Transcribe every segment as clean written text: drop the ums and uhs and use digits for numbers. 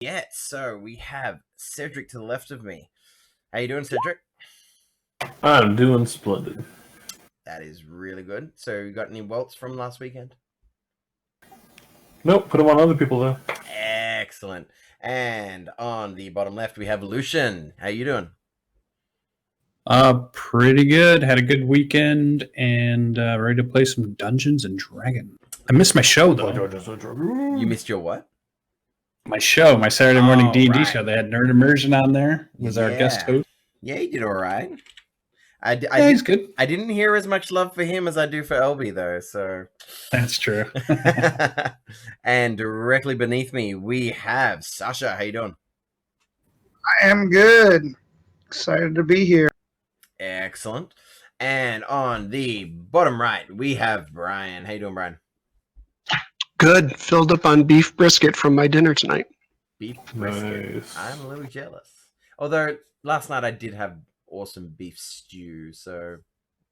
yet. So we have Cedric to the left of me. How you doing, Cedric? I'm doing splendid. That is really good. So you got any welts from last weekend? Nope, put them on other people though. Excellent. And on the bottom left, we have Lucian. How you doing? Pretty good. Had a good weekend and ready to play some Dungeons and Dragons. I missed my show though. You missed your what? My show, my Saturday morning D&D right. show. They had Nerd Immersion on there. Was our guest host. Yeah, he did all right. He's good. I didn't hear as much love for him as I do for LB though. So that's true. And directly beneath me, we have Sasha. How you doing? I am good. Excited to be here. Excellent. And on the bottom right, we have Brian. How you doing, Brian? Good. Filled up on beef brisket from my dinner tonight. Beef brisket. Nice. I'm a little jealous. Although last night I did have awesome beef stew, so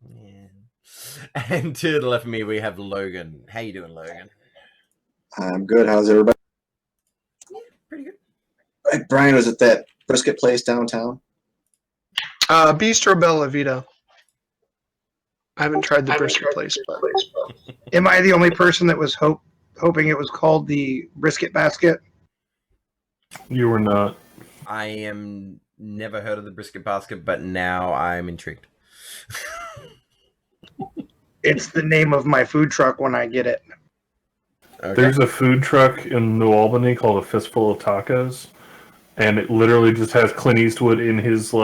yeah. And to the left of me, we have Logan. How you doing, Logan? I'm good. How's everybody? Yeah, pretty good. Right, Brian was at that brisket place downtown. Bistro Bella Vita. I haven't tried the brisket place. But... Am I the only person that was hoping it was called the Brisket Basket? You were not. I am never heard of the Brisket Basket, but now I'm intrigued. It's the name of my food truck when I get it. Okay. There's a food truck in New Albany called A Fistful of Tacos, and it literally just has Clint Eastwood in his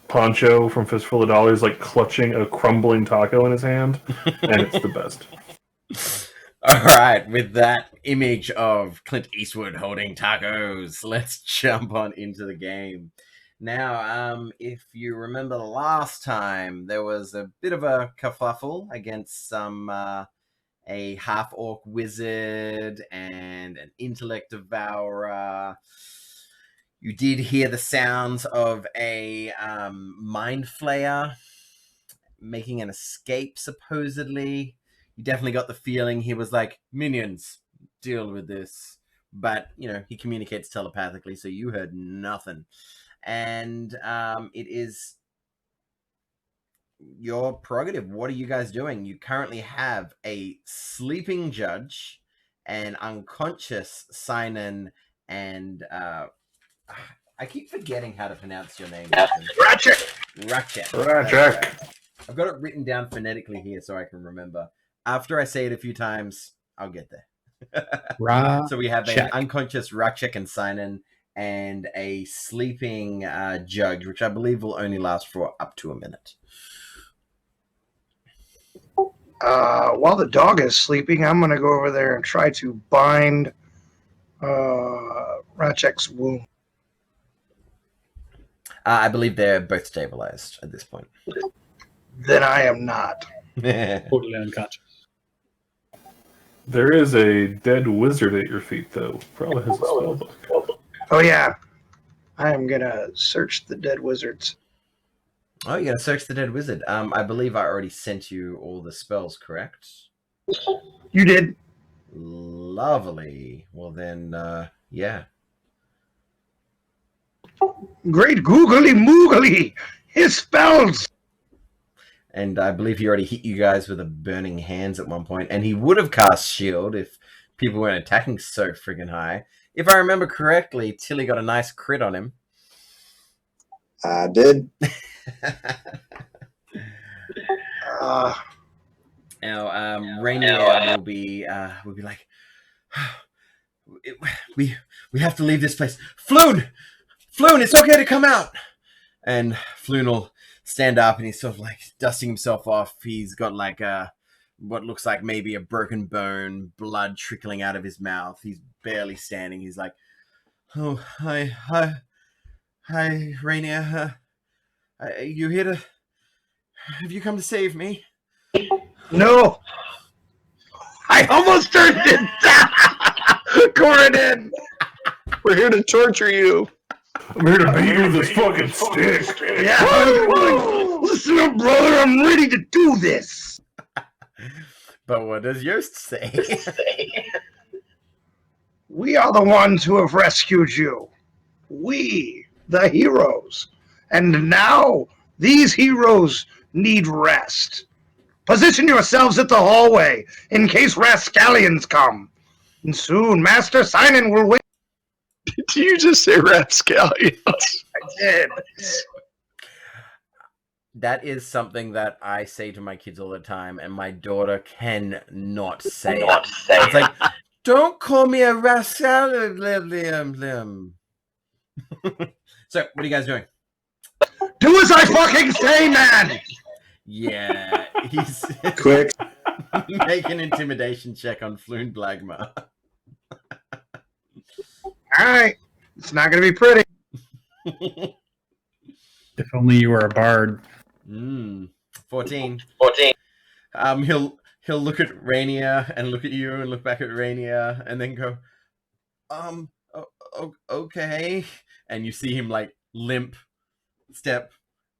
poncho from Fistful of Dollars, clutching a crumbling taco in his hand, and it's the best. All right, with that image of Clint Eastwood holding tacos, let's jump on into the game. Now, if you remember last time, there was a bit of a kerfuffle against a half-orc wizard and an intellect devourer. You did hear the sounds of a mind flayer making an escape, supposedly. You definitely got the feeling he was like, minions, deal with this. But, he communicates telepathically, so you heard nothing. And it is your prerogative. What are you guys doing? You currently have a sleeping judge, an unconscious Sinan, and I keep forgetting how to pronounce your name. Ratchet. I've got it written down phonetically here so I can remember. After I say it a few times, I'll get there. So we have an unconscious Ratchet and Sinan and a sleeping judge, which I believe will only last for up to a minute. While the dog is sleeping, I'm going to go over there and try to bind Ratchet's wound. I believe they're both stabilized at this point. Then I am not. Totally unconscious. There is a dead wizard at your feet, though. Probably has a spell book. Oh, yeah. I am going to search the dead wizards. Oh, you got to search the dead wizard. I believe I already sent you all the spells, correct? You did. Lovely. Well, then, yeah. Great googly moogly! His spells! And I believe he already hit you guys with a burning hands at one point, and he would have cast shield if people weren't attacking so friggin' high. If I remember correctly, Tilly got a nice crit on him. I did. Now, Rainier will be like, we have to leave this place. Floon, it's okay to come out. And Floon will stand up and he's sort of dusting himself off. He's got what looks like maybe a broken bone, blood trickling out of his mouth. He's barely standing. He's like, oh, hi, Rainier. You here to... Have you come to save me? No. I almost turned it down. Corridon. We're here to torture you. I'm here to beat you with this fucking stick. Yeah. Listen up, brother. I'm ready to do this. But what does Yost say? We are the ones who have rescued you. We, the heroes. And now, these heroes need rest. Position yourselves at the hallway in case rascallions come. And soon, Master Sinan will wait. Did you just say rapscallions? I did. That is something that I say to my kids all the time, and my daughter cannot say it. It's like, don't call me a rascal. So, what are you guys doing? Do as I fucking say, man! Yeah, he's Quick. make an intimidation check on Floon Blagma. Alright. It's not going to be pretty. If only you were a bard. 14. He'll look at Rainier and look at you and look back at Rainier and then go, okay. And you see him like limp step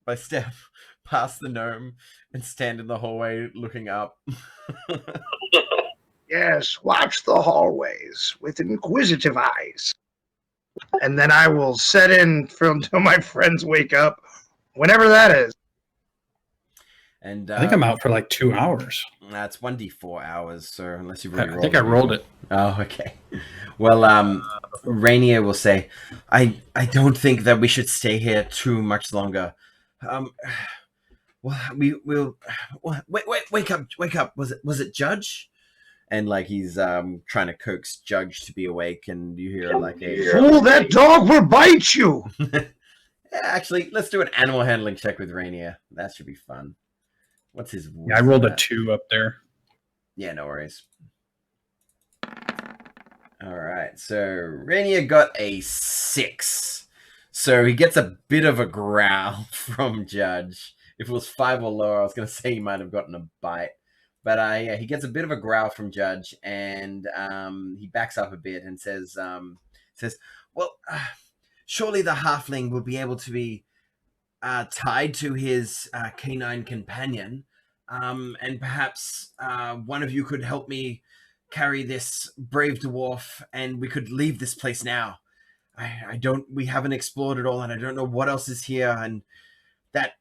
by step past the gnome and stand in the hallway looking up. Yes, watch the hallways with inquisitive eyes. And then I will set in until my friends wake up, whenever that is. And I think I'm out for like 2 hours. That's 1d4 hours, so unless you've already I think I rolled it. Oh, okay. Well, Rainier will say, I don't think that we should stay here too much longer. Well, we'll wake up. Was it Judge? And like he's trying to coax Judge to be awake, and you hear like a Fool, that dog will bite you! Yeah, actually, let's do an animal handling check with Rainier. That should be fun. What's his? Yeah, I rolled a 2 up there. Yeah, no worries. All right, so Rainier got a 6. So he gets a bit of a growl from Judge. If it was 5 or lower, I was going to say he might have gotten a bite. But yeah, he gets a bit of a growl from Judge, and he backs up a bit and says, well, surely the halfling will be able to be tied to his canine companion, and perhaps one of you could help me carry this brave dwarf, and we could leave this place now. We haven't explored it all, and I don't know what else is here, and that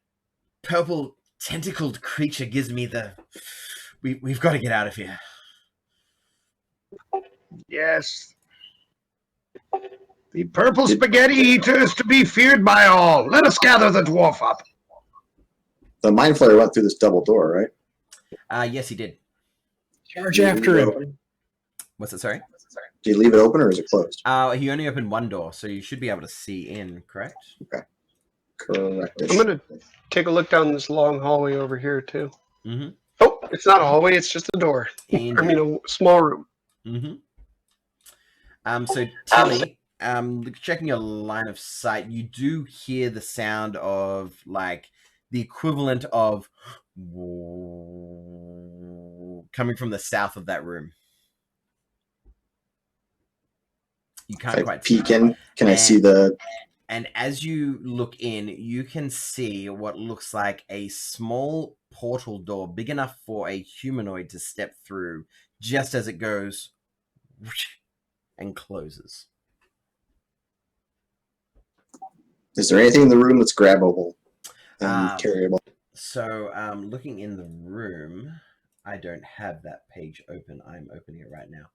purple tentacled creature gives me we've got to get out of here. Yes. The purple spaghetti eater is to be feared by all. Let us gather the dwarf up. The mind flayer went through this double door, right? Yes, he did. Charge after him. Open? What's it, sorry? Do you leave it open or is it closed? He only opened one door, so you should be able to see in, correct? Correct. I'm going to take a look down this long hallway over here, too. Mm-hmm. Oh, it's not a hallway, it's just a door. I mean, a small room. Mm-hmm. So, Tilly, checking your line of sight, you do hear the sound of, like, the equivalent of coming from the south of that room. You can't quite peek in. Can I see the... And as you look in, you can see what looks like a small portal door, big enough for a humanoid to step through, just as it goes and closes. Is there anything in the room that's grabbable and carryable? So, looking in the room, I don't have that page open. I'm opening it right now.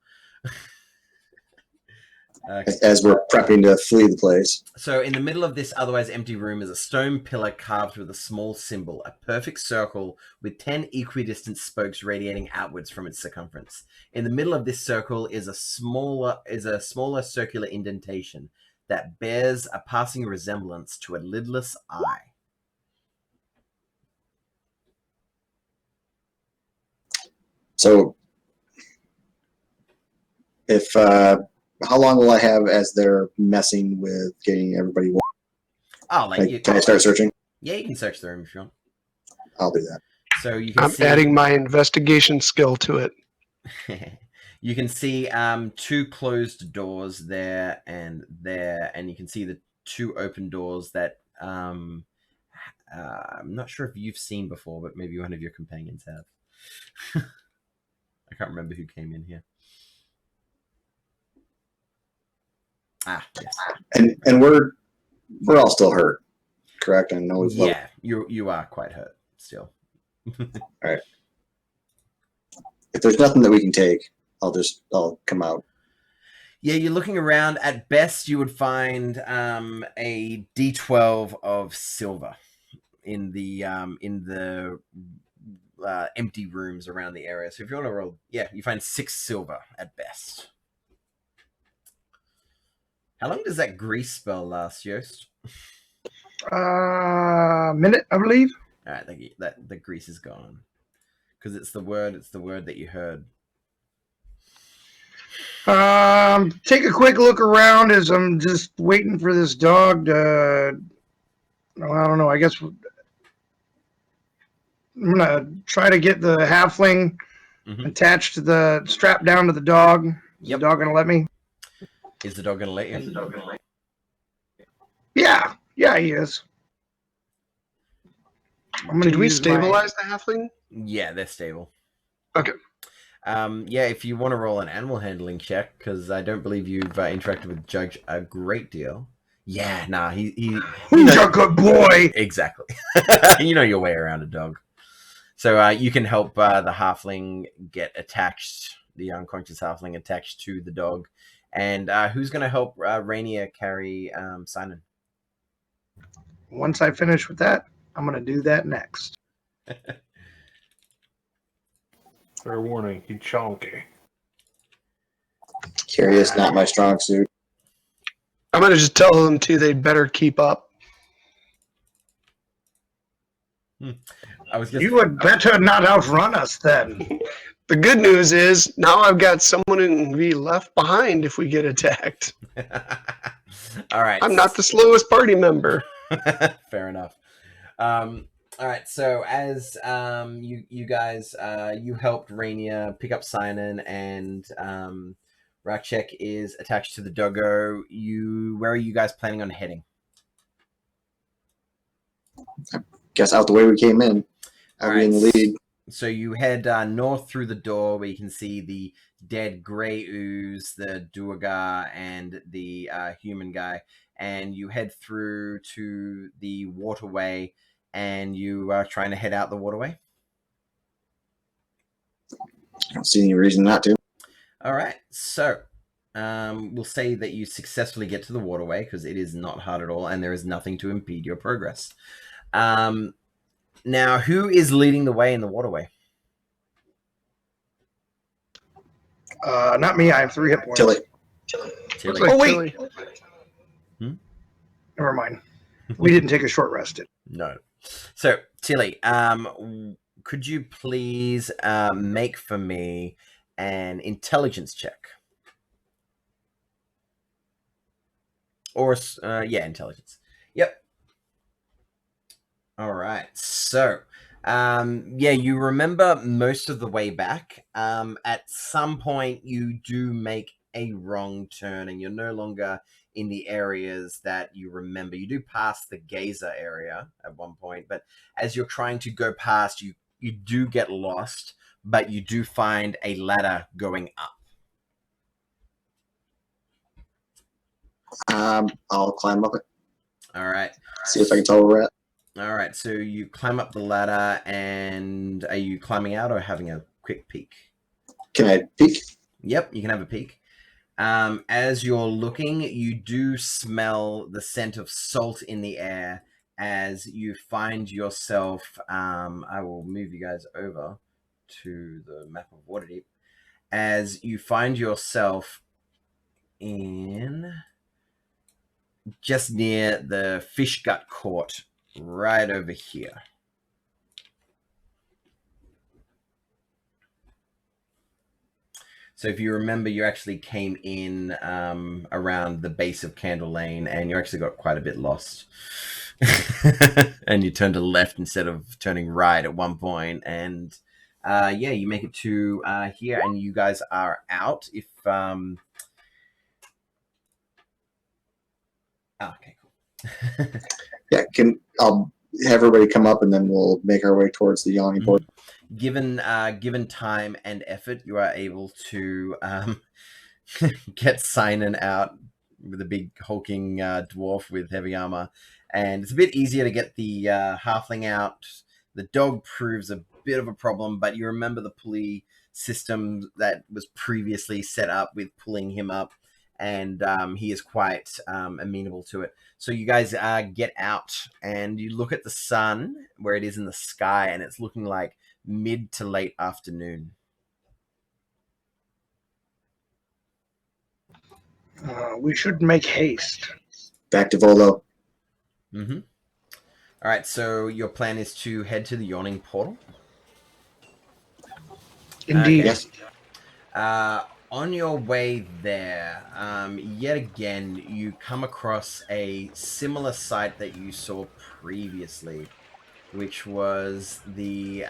As we're prepping to flee the place. So in the middle of this otherwise empty room is a stone pillar carved with a small symbol, a perfect circle with 10 equidistant spokes radiating outwards from its circumference. In the middle of this circle is a smaller circular indentation that bears a passing resemblance to a lidless eye. So if how long will I have as they're messing with getting everybody? Can I start searching? Yeah, you can search the room if you want. I'll do that. So you can I'm adding my investigation skill to it. You can see 2 closed doors there, and you can see the 2 open doors that I'm not sure if you've seen before, but maybe one of your companions have. I can't remember who came in here. Yes. And we're all still hurt, correct? I know. Yeah, you are quite hurt still. All right. If there's nothing that we can take, I'll come out. Yeah, you're looking around. At best, you would find a D12 of silver in the empty rooms around the area. So if you want to roll, yeah, you find 6 silver at best. How long does that grease spell last, Yost? Minute, I believe. All right, the grease is gone because it's the word that you heard. Take a quick look around as I'm just waiting for this dog to. Well, I don't know. I guess I'm gonna try to get the halfling attached to the strap down to the dog. Is the dog gonna let me? Is the dog gonna let you? Yeah, he is. Did we stabilize the halfling? Yeah, they're stable. Okay. Yeah, if you want to roll an animal handling check, because I don't believe you've interacted with Judge a great deal. Yeah, nah, he's a good boy. Exactly. You know your way around a dog. So you can help the halfling get attached, the unconscious halfling attached to the dog. And who's going to help Rainier carry Simon? Once I finish with that, I'm going to do that next. Fair warning, he's chonky. Carry is not my strong suit. I'm going to just tell them, too, they'd better keep up. You would better not outrun us, then. The good news is, now I've got someone who can be left behind if we get attacked. All right. I'm not the slowest party member. Fair enough. All right, so as you guys you helped Rainier pick up Sinan, and Rakchek is attached to the doggo. Where are you guys planning on heading? I guess out the way we came in. I'll be in the lead. So you head north through the door where you can see the dead grey ooze, the Duergar, and the human guy, and you head through to the waterway. And you are trying to head out the waterway? I don't see any reason not to. All right. So we'll say that you successfully get to the waterway because it is not hard at all and there is nothing to impede your progress. Now, who is leading the way in the waterway? Not me. I have 3 hit points. Tilly. Like oh, wait. Never mind. We didn't take a short rest. No. So, Tilly, could you please make for me an intelligence check? Or, yeah, intelligence. Yep. All right. So, yeah, you remember most of the way back. At some point, you do make a wrong turn, and you're no longer in the areas that you remember. You do pass the Gazer area at one point, but as you're trying to go past, you do get lost, but you do find a ladder going up. I'll climb up it. All right. See if I can tell where we're at. All right, so you climb up the ladder, and are you climbing out or having a quick peek? Can I peek? Yep, you can have a peek. As you're looking, you do smell the scent of salt in the air as you find yourself, I will move you guys over to the map of Waterdeep, as you find yourself in just near the fish gut court, right over here. So if you remember, you actually came in around the base of Candle Lane, and you actually got quite a bit lost. And you turned to left instead of turning right at one point. And yeah, you make it to here, and you guys are out. If okay, cool. Yeah, I'll have everybody come up, and then we'll make our way towards the yawning port. Given time and effort, you are able to get Sinan out with a big hulking dwarf with heavy armor, and it's a bit easier to get the halfling out. The dog proves a bit of a problem, but you remember the pulley system that was previously set up with pulling him up, and he is quite amenable to it. So you guys get out, and you look at the sun where it is in the sky, and it's looking like mid to late afternoon. We should make haste. Back to Volo. Mm-hmm. All right, so your plan is to head to the Yawning Portal? Indeed. Yes. On your way there, yet again, you come across a similar sight that you saw previously, which was the...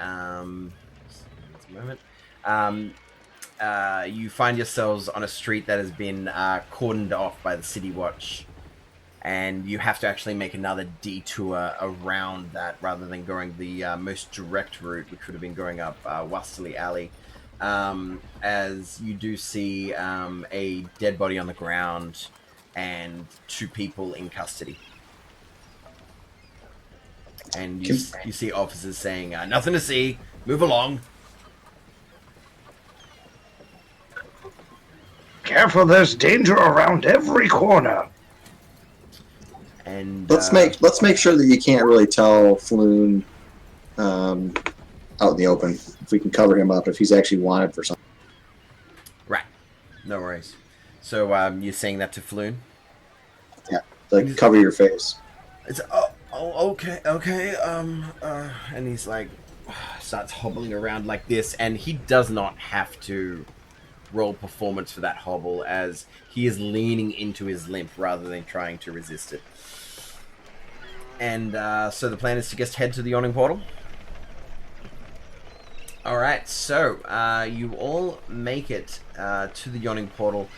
you find yourselves on a street that has been cordoned off by the City Watch, and you have to actually make another detour around that rather than going the most direct route, which would have been going up Wasterley Alley, as you do see a dead body on the ground and 2 people in custody. And you see officers saying, nothing to see, move along. Careful, there's danger around every corner. And let's make sure that you can't really tell Floon out in the open. If we can cover him up, if he's actually wanted for something. Right, no worries. So you're saying that to Floon? Yeah, like cover your face. It's okay, and he's like starts hobbling around like this, and he does not have to roll performance for that hobble, as he is leaning into his limp rather than trying to resist it. And so the plan is to just head to the Yawning Portal. Alright, so you all make it to the Yawning Portal.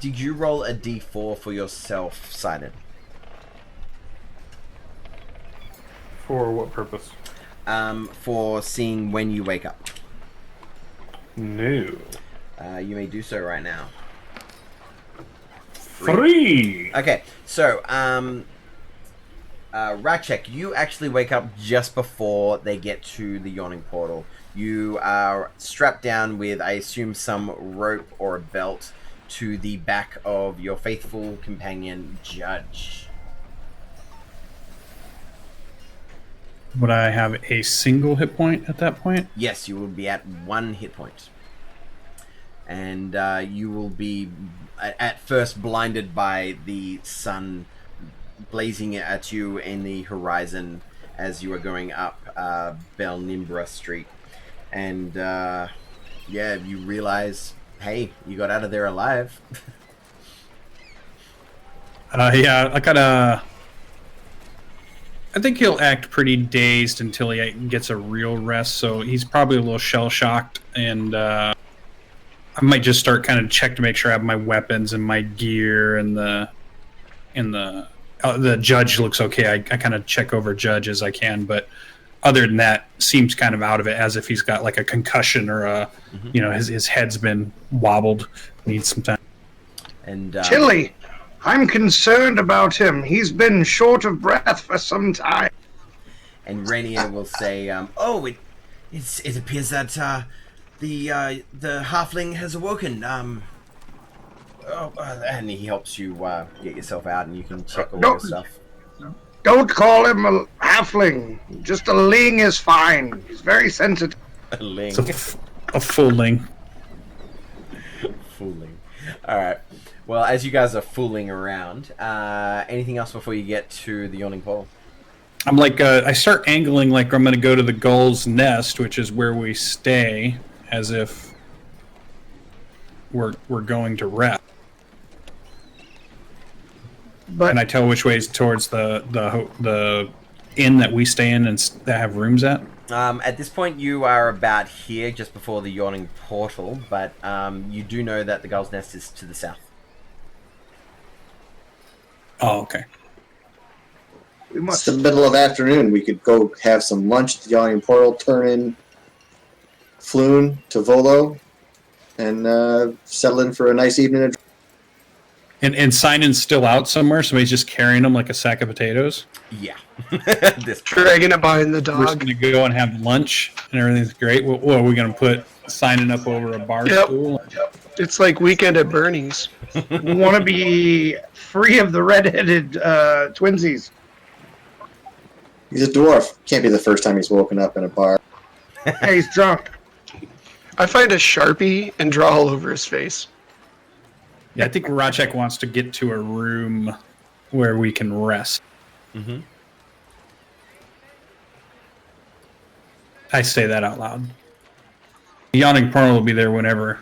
Did you roll a d4 for yourself, Sidon? For what purpose? For seeing when you wake up. No. You may do so right now. 3. Okay, so Ratchek, you actually wake up just before they get to the Yawning Portal. You are strapped down with, I assume, some rope or a belt to the back of your faithful companion, Judge. Would I have a single hit point at that point? Yes, you will be at 1 hit point. And you will be, at first, blinded by the sun blazing at you in the horizon as you are going up Belnimbra Street. And, yeah, you realize, hey, you got out of there alive. Yeah, I think he'll act pretty dazed until he gets a real rest, so he's probably a little shell-shocked, and I might just start kind of check to make sure I have my weapons and my gear, and the Judge looks okay. I kind of check over Judge as I can, but other than that, seems kind of out of it, as if he's got like a concussion or his head's been wobbled, needs some time. And Chili, I'm concerned about him. He's been short of breath for some time. And Rainier will say, it appears that the halfling has awoken. And he helps you get yourself out, and you can check all your stuff. Don't call him a halfling. Just a ling is fine. He's very sensitive. A ling. It's a full ling. Fooling. All right. Well, as you guys are fooling around, anything else before you get to the Yawning Portal? I'm like, I start angling like I'm going to go to the Gull's Nest, which is where we stay, as if we're going to rest. But Can I tell which way is towards the inn that we stay in and that have rooms at? At this point, you are about here, just before the Yawning Portal, but you do know that the Gull's Nest is to the south. Oh, okay. It's the middle of the afternoon. We could go have some lunch at the Yawning Portal, turn in Floon to Volo, and settle in for a nice evening. And Sinan's still out somewhere. Somebody's just carrying him like a sack of potatoes. Yeah. Dragging it behind the We're just dog. going to go and have lunch, and everything's great. What are we going to put Sinan up over a bar stool? It's like Weekend at Bernie's. We want to be free of the redheaded twinsies. He's a dwarf. Can't be the first time he's woken up in a bar. Hey, he's drunk. I find a Sharpie and draw all over his face. Yeah, I think Racek wants to get to a room where we can rest. Mm-hmm. I say that out loud. The Yawning Portal will be there whenever.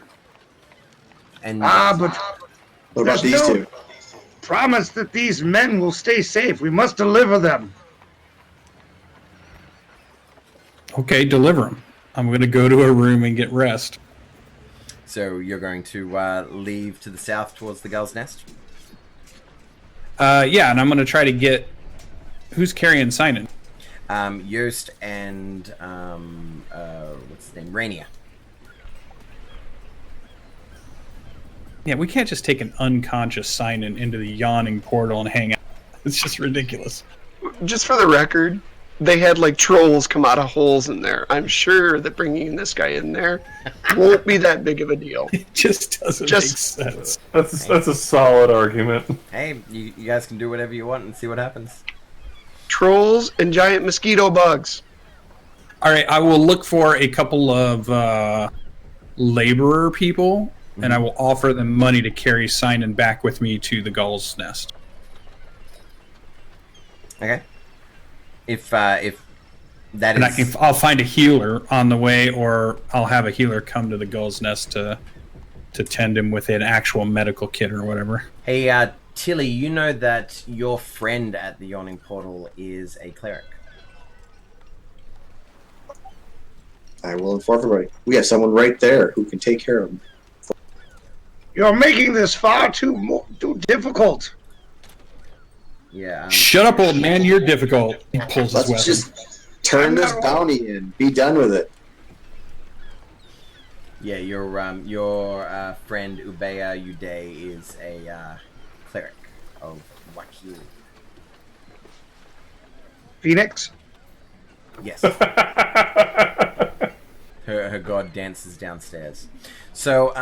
And but What about there's these no two? promise that these men will stay safe. We must deliver them. Okay, deliver them. I'm going to go to a room and get rest. so you're going to leave to the south towards the Gull's Nest? Yeah, and I'm going to try to get... Who's carrying Sinan? Yost and what's his name? Rainier. Yeah, we can't just take an unconscious Sinan into the Yawning Portal and hang out. It's just ridiculous. Just for the record, they had like trolls come out of holes in there. I'm sure that bringing this guy in there won't be that big of a deal. It just doesn't make sense. That's a solid argument. Hey, you guys can do whatever you want and see what happens. Trolls and giant mosquito bugs. All right, I will look for a couple of laborer people, and I will offer them money to carry Sinan back with me to the Gull's Nest. Okay. If that And is... I'll find a healer on the way, or I'll have a healer come to the Gull's Nest to tend him with an actual medical kit or whatever. Hey, Tilly, you know that your friend at the Yawning Portal is a cleric. I will inform everybody. We have someone right there who can take care of him. You're making this far too difficult. Yeah. Shut up, old man! You're difficult. He pulls his Let's weapon. just turn this bounty in. Be done with it. Yeah, your friend Ubea Uday is a cleric of Wakil. Phoenix? Yes. her god dances downstairs. So,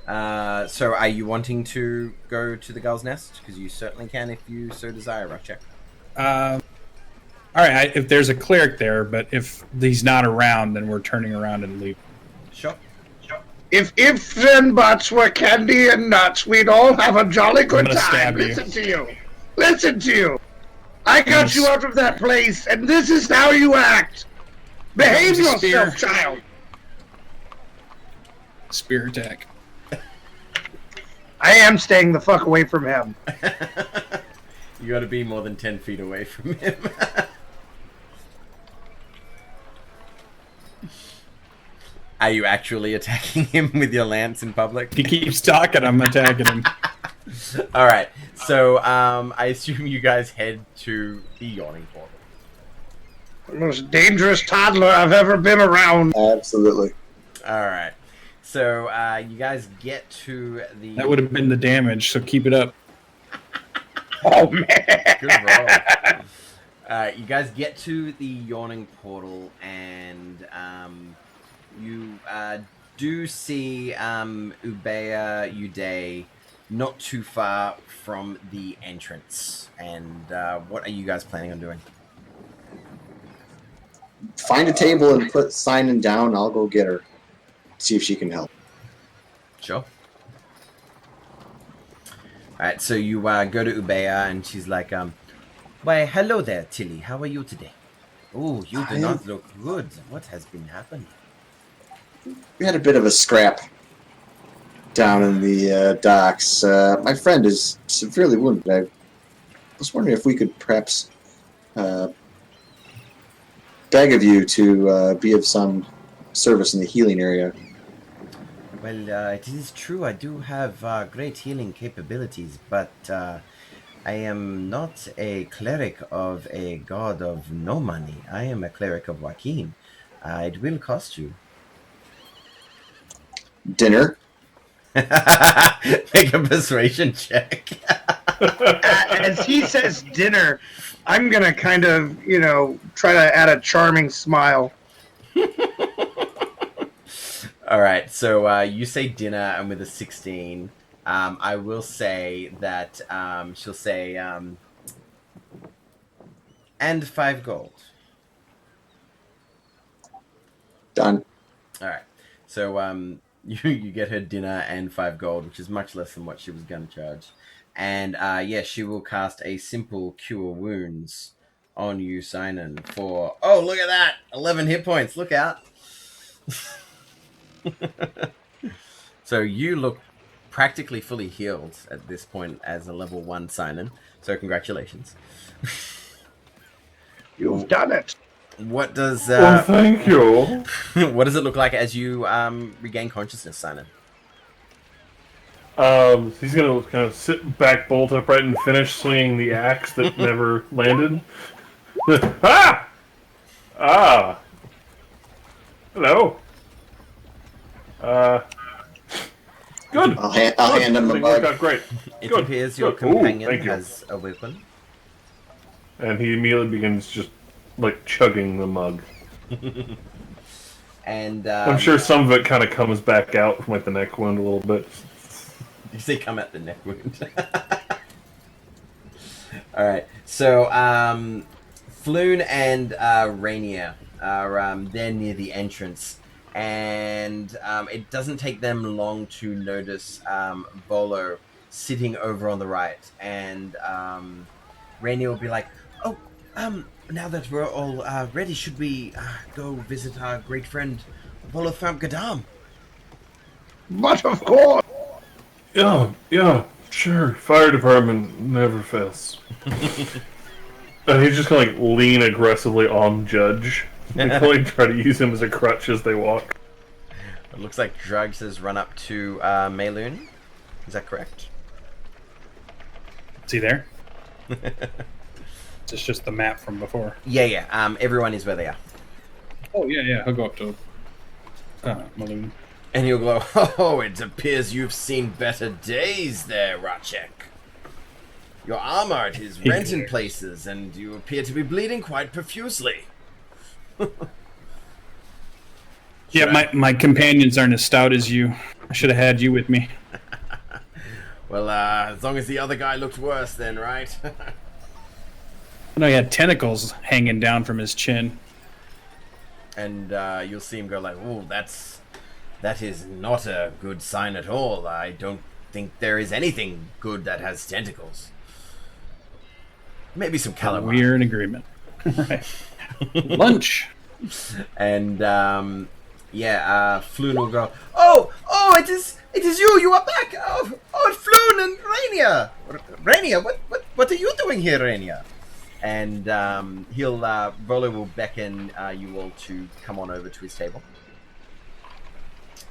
so are you wanting to go to the Gull's Nest? Because you certainly can if you so desire, Racek. All right, if there's a cleric there, but if he's not around, then we're turning around and leaving. Sure. If ifs and buts were candy and nuts, we'd all have a jolly good gonna time. stab you. Listen to you. Listen to you. I got you out of that place, and this is how you act. Behave yourself, child. Spear attack. I am staying the fuck away from him. You gotta be more than 10 feet away from him. Are you actually attacking him with your lance in public? He keeps talking, I'm attacking him. Alright, so I assume you guys head to the Yawning Portal. The most dangerous toddler I've ever been around. Absolutely. Alright, so you guys get to the... That would have been the damage, so keep it up. Oh, man. Good roll. You guys get to the Yawning Portal, and you do see Ubea Uday not too far from the entrance. And what are you guys planning on doing? Find a table and put Sinan down. I'll go get her. See if she can help. Sure. Alright, so you go to Ubea, and she's like, why, hello there, Tilly. How are you today? Oh, you do not look good. What has been happening? We had a bit of a scrap down in the docks. My friend is severely wounded. I was wondering if we could perhaps beg of you to be of some service in the healing area. Well, it is true. I do have great healing capabilities, but I am not a cleric of a god of no money. I am a cleric of Joaquin. It will cost you. Dinner? Make a persuasion check. As he says dinner, I'm going to kind of, try to add a charming smile. All right, so you say dinner, and with a 16, I will say that she'll say, and 5 gold. Done. All right, so you get her dinner and 5 gold, which is much less than what she was going to charge. And yeah, she will cast a simple cure wounds on you, Sinan, for, oh, look at that, 11 hit points. Look out. So you look practically fully healed at this point as a level 1 Sinan. So congratulations. You've done it. What does Well, thank you. what does it look like as you regain consciousness, Sinan? He's gonna kind of sit back bolt upright and finish swinging the axe that never landed. Ah! Ah! Hello. Good. I'll hand him the Everything worked mug. out great. It Good, appears your good. Ooh, companion thank you. has a weapon. And he immediately begins just like chugging the mug. And I'm sure some of it kind of comes back out from like the neck wound a little bit. you say come at the neck wound. All right. So Floon and Rainier are they're near the entrance, and it doesn't take them long to notice Volo sitting over on the right, and Rainier will be like, "Oh, now that we're all ready, should we go visit our great friend Volo Gadam?" But of course. Yeah, sure. Fire department never fails. And he's just gonna like lean aggressively on Judge. And like try to use him as a crutch as they walk. It looks like Drugs has run up to Mayloon. Is that correct? Is he there? It's just the map from before. Yeah. Everyone is where they are. Oh, yeah. He'll go up to Maloon. And he'll go, "Oh, it appears you've seen better days there, Rachek. Your armor is rent in places, and you appear to be bleeding quite profusely." Yeah, my companions aren't as stout as you. I should have had you with me. Well, as long as the other guy looked worse then, right? I know he had tentacles hanging down from his chin. And you'll see him go like, "Oh, that is not a good sign at all. I don't think there is anything good that has tentacles. Maybe some calamari." We're in agreement. Right. Lunch. And Floon will go, "Oh, it is you. You are back. Oh, Floon and Rainier. Rainier, what are you doing here, Rainier?" And Volo will beckon you all to come on over to his table.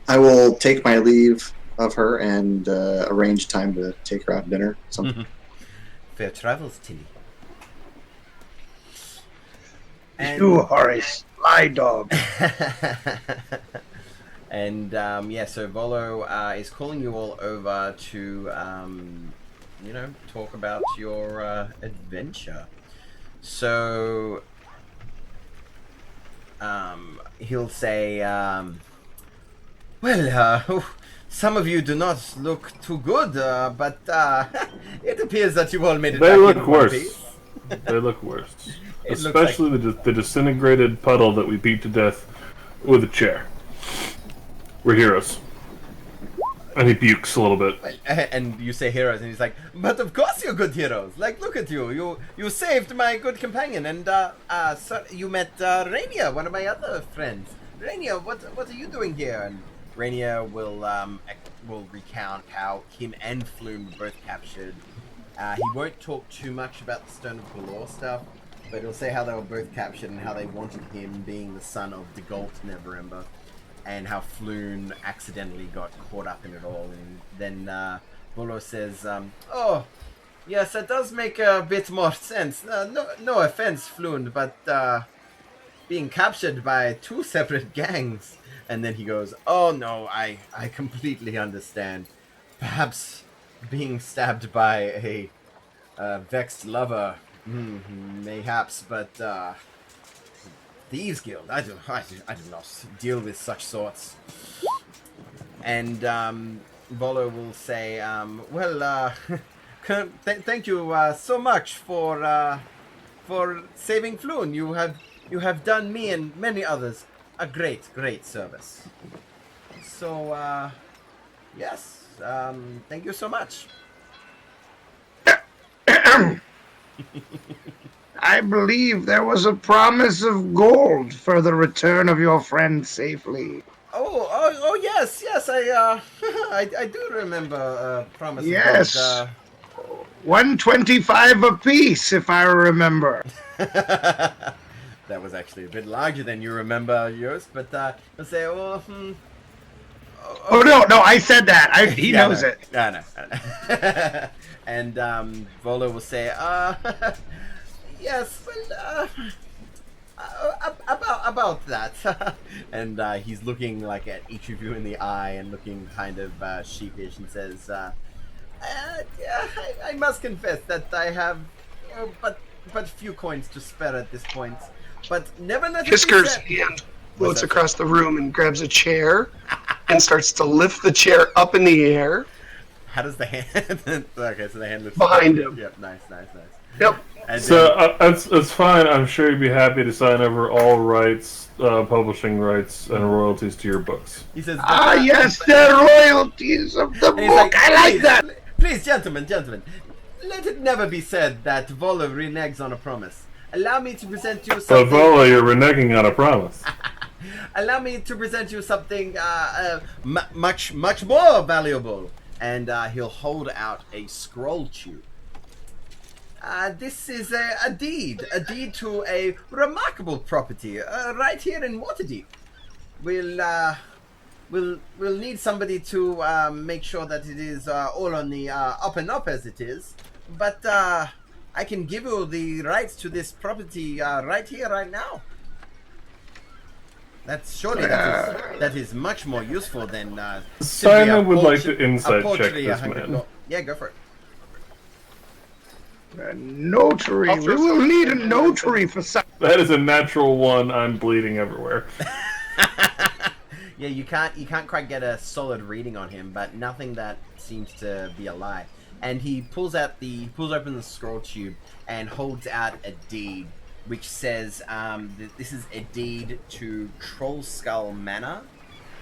I will take my leave of her and arrange time to take her out to dinner. Something. Fair travels, Tilly. And, You are a sly dog. and so Volo is calling you all over to, talk about your adventure. So he'll say, "Well, some of you do not look too good, but it appears that you all made it They back look in one worse. piece." They look worse. It looks Especially the disintegrated puddle that we beat to death with a chair. We're heroes. And he bukes a little bit. And you say heroes, and he's like, "But of course you're good heroes. Like, look at you. You saved my good companion, and so you met Rainier, one of my other friends. Rainier, what are you doing here?" And Rainier will recount how him and Flume were both captured. He won't talk too much about the Stone of Galore stuff, but he'll say how they were both captured and how they wanted him, being the son of the Galt Neverember, and how Floon accidentally got caught up in it all. And then Volo says, "Oh, yes, that does make a bit more sense. No offense, Floon, but being captured by two separate gangs And then he goes, "Oh no, I completely understand. Perhaps being stabbed by a vexed lover, mayhaps, but thieves guild. I do not deal with such sorts." And Volo will say, "Well, thank you so much for saving Floon. You have done me and many others a great service. So yes, thank you so much." I believe there was a promise of gold for the return of your friend safely. Oh yes, I I do remember promise Yes. of gold. 125 apiece, if I remember. That was actually a bit larger than you remember yours, but I'll say, well, Oh no, I said that. He Yeah, knows I know. it. I know. And Volo will say, yes, well, about that. And he's looking like at each of you in the eye and looking kind of sheepish and says, yeah, I must confess that I have but few coins to spare at this point. But never let it be Hisker's said. hand What's floats that? across the room and grabs a chair and starts to lift the chair up in the air. How does the hand? Okay, so the hand lifts Behind him. Yep, nice. Yep. And So it's fine. I'm sure you'd be happy to sign over all rights, publishing rights, and royalties to your books. he says, Ah, yes, the royalties of the And he's book. I like "Please, that. Please, gentlemen, let it never be said that Volo reneges on a promise. Allow me to present you But something. Vola, you're reneging on a promise. Allow me to present you something much more valuable. And he'll hold out a scroll tube. This is a deed to a remarkable property right here in Waterdeep. We'll need somebody to make sure that it is all on the up and up as it is. But I can give you the rights to this property right here, right now. That is much more useful than Simon would like to insight check this man. Yeah, go for it. A notary. We will need a notary for some. That is a natural one. I'm bleeding everywhere. Yeah, you can't quite get a solid reading on him, but nothing that seems to be a lie. And he pulls open the scroll tube and holds out a deed, which says that this is a deed to Troll Skull Manor,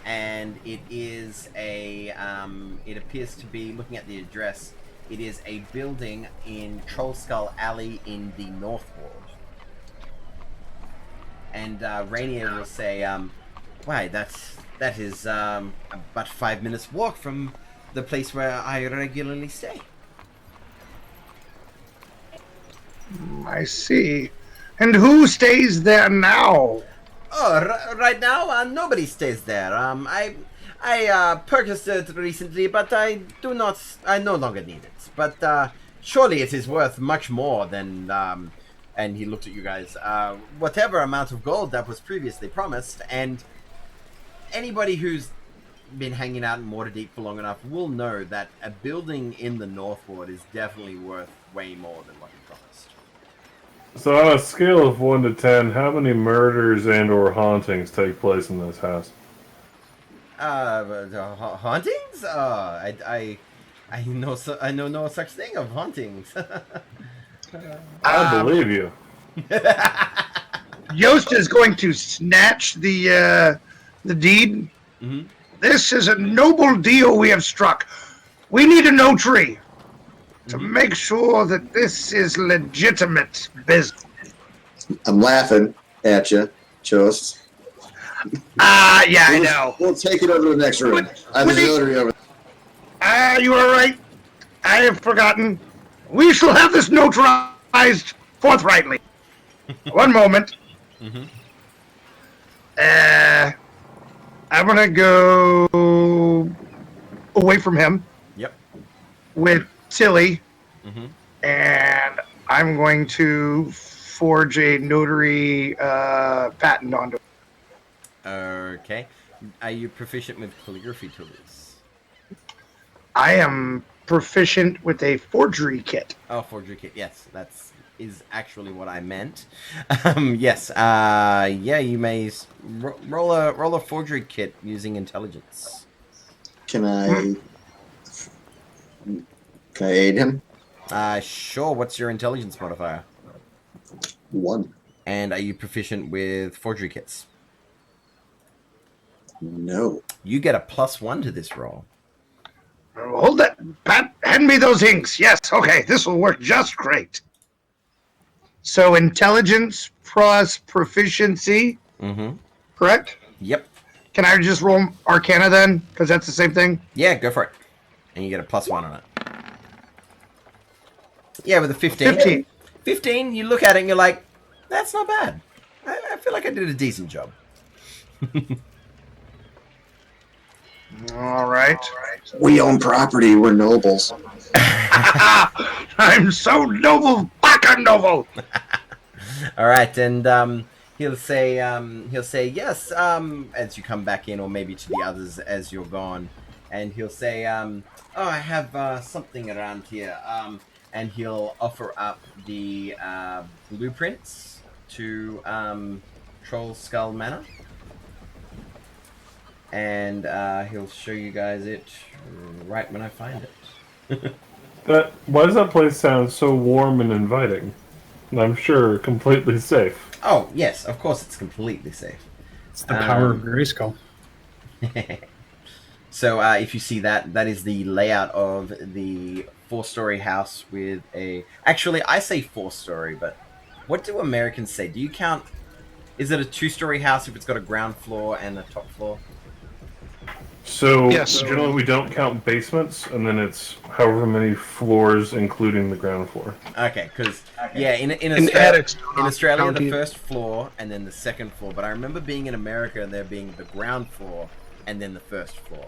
and it is it appears to be, looking at the address, it is a building in Troll Skull Alley in the North Ward. And Rainier will say, why, that is about 5 minutes walk from the place where I regularly stay. I see. And who stays there now? Oh, right now, nobody stays there. I purchased it recently, but I no longer need it. But surely it is worth much more than, and he looked at you guys, whatever amount of gold that was previously promised. And anybody who's been hanging out in Waterdeep for long enough will know that a building in the North Ward is definitely worth way more than what he promised. So on a scale of 1 to 10, how many murders and or hauntings take place in this house? Hauntings? I know no such thing of hauntings. I believe you. Yost is going to snatch the deed. Mm-hmm. This is a noble deal we have struck. We need a notary to make sure that this is legitimate business. I'm laughing at you, Chost. Yeah, I know. We'll take it over to the next room. I'm the notary over there. You are right. I have forgotten. We shall have this notarized forthrightly. One moment. Mm-hmm. I'm gonna go away from him. Yep. With Tilly, Mm-hmm. and I'm going to forge a notary patent onto it. Okay. Are you proficient with calligraphy tools? I am proficient with a forgery kit. Oh, forgery kit. Yes, is actually what I meant. Yes. Yeah. You may roll a forgery kit using intelligence. Can I aid him? Sure. What's your intelligence modifier? 1. And are you proficient with forgery kits? No. You get a +1 to this roll. Hold that, Pat. Hand me those inks. Yes, okay, this will work just great. So intelligence plus proficiency, Mm-hmm. correct? Yep. Can I just roll Arcana then? Because that's the same thing. Yeah, go for it. And you get a +1 on it. Yeah, with a 15. 15. 15, you look at it and you're like, that's not bad. I feel like I did a decent job. All right. We own property. We're nobles. I'm so noble, baka noble. All right, and he'll say yes as you come back in, or maybe to the others as you're gone, and he'll say, oh, I have something around here, and he'll offer up the blueprints to Troll Skull Manor, and he'll show you guys it right when I find it. Why does that place sound so warm and inviting? And I'm sure completely safe. Oh, yes, of course it's completely safe. It's the power of Grayskull. So if you see that, that is the layout of the 4-story house with a... Actually, I say 4-story, but what do Americans say? Do you count... Is it a 2-story house if it's got a ground floor and a top floor? So Yes. generally we don't count basements, and then it's however many floors, including the ground floor. Okay, because, yeah, in And Australia, attics in Australia don't the either. first floor and then the second floor. But I remember being in America, there being the ground floor and then the first floor.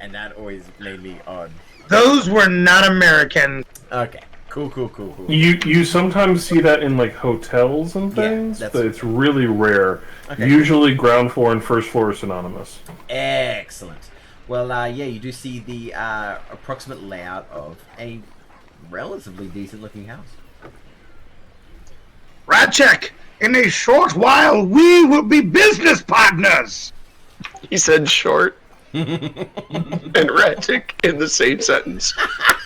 And that always made me odd. Those were not American. Okay, cool. You sometimes see that in like hotels and Yeah, things, that's- but it's really rare. Okay. Usually ground floor and first floor are synonymous. Excellent. Well, yeah, you do see the approximate layout of a relatively decent-looking house. Ratchek, in a short while, we will be business partners. He said short and Ratic in the same sentence.